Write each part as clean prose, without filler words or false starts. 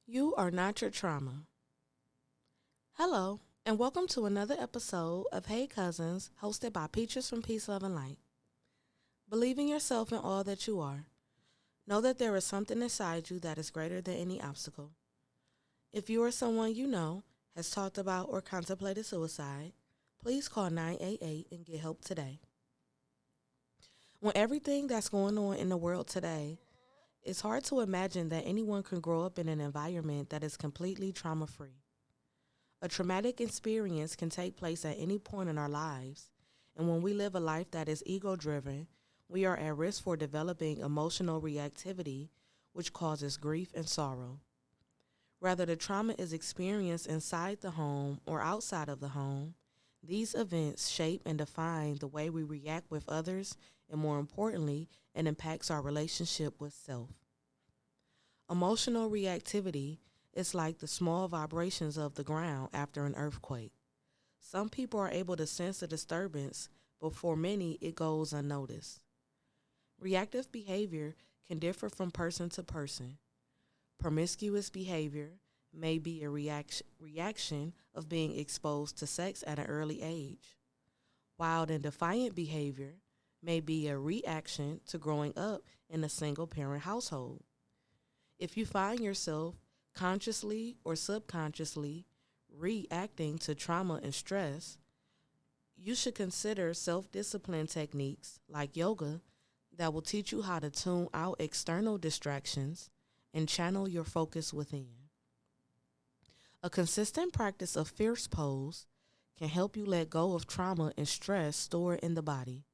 You are not your trauma. Hello, and welcome to another episode of Hey Cousins, hosted by Peaches from Peace, Love, and Light. Believe in yourself and all that you are. Know that there is something inside you that is greater than any obstacle. If you or someone you know has talked about or contemplated suicide, please call 988 and get help today. When everything that's going on in the world today, it's hard to imagine that anyone can grow up in an environment that is completely trauma-free. A traumatic experience can take place at any point in our lives, and when we live a life that is ego-driven, we are at risk for developing emotional reactivity, which causes grief and sorrow. Whether the trauma is experienced inside the home or outside of the home, these events shape and define the way we react with others, and more importantly, it impacts our relationship with self. Emotional reactivity is like the small vibrations of the ground after an earthquake. Some people are able to sense a disturbance, but for many, it goes unnoticed. Reactive behavior can differ from person to person. Promiscuous behavior may be a reaction of being exposed to sex at an early age. Wild and defiant behavior may be a reaction to growing up in a single-parent household. If you find yourself consciously or subconsciously reacting to trauma and stress, you should consider self-discipline techniques like yoga that will teach you how to tune out external distractions and channel your focus within. A consistent practice of fierce pose can help you let go of trauma and stress stored in the body.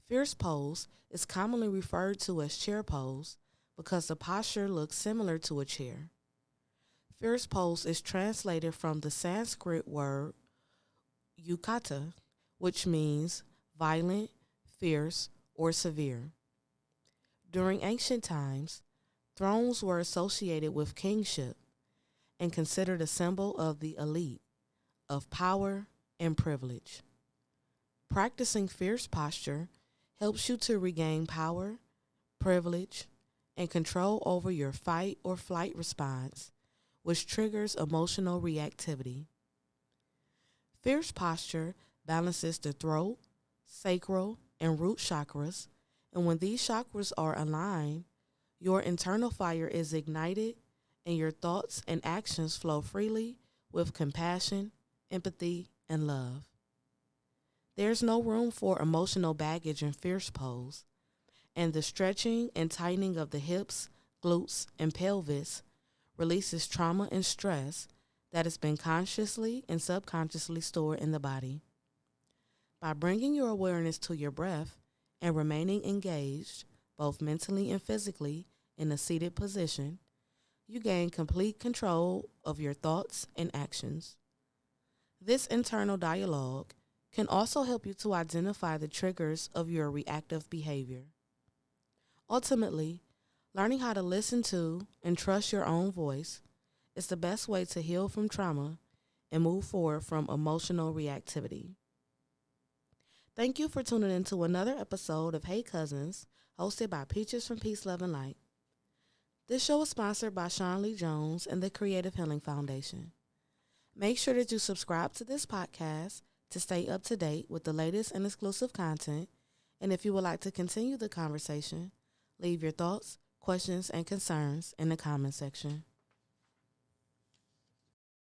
Fierce pose is commonly referred to as chair pose because the posture looks similar to a chair. Fierce pose is translated from the Sanskrit word yukata, which means violent, fierce, or severe. During ancient times, thrones were associated with kingship and considered a symbol of the elite, of power and privilege. Practicing fierce posture helps you to regain power, privilege, and control over your fight or flight response, which triggers emotional reactivity. Fierce posture balances the throat, sacral, and root chakras, and when these chakras are aligned, your internal fire is ignited and your thoughts and actions flow freely with compassion, empathy, and love. There's no room for emotional baggage in fierce pose, and the stretching and tightening of the hips, glutes, and pelvis releases trauma and stress that has been consciously and subconsciously stored in the body. By bringing your awareness to your breath and remaining engaged, both mentally and physically, in a seated position, you gain complete control of your thoughts and actions. This internal dialogue can also help you to identify the triggers of your reactive behavior. Ultimately, learning how to listen to and trust your own voice is the best way to heal from trauma and move forward from emotional reactivity. Thank you for tuning in to another episode of Hey Cousins, hosted by Peaches from Peace, Love, and Light. This show is sponsored by Sean Lee Jones and the Creative Healing Foundation. Make sure that you subscribe to this podcast to stay up to date with the latest and exclusive content, and if you would like to continue the conversation, leave your thoughts, questions, and concerns in the comment section.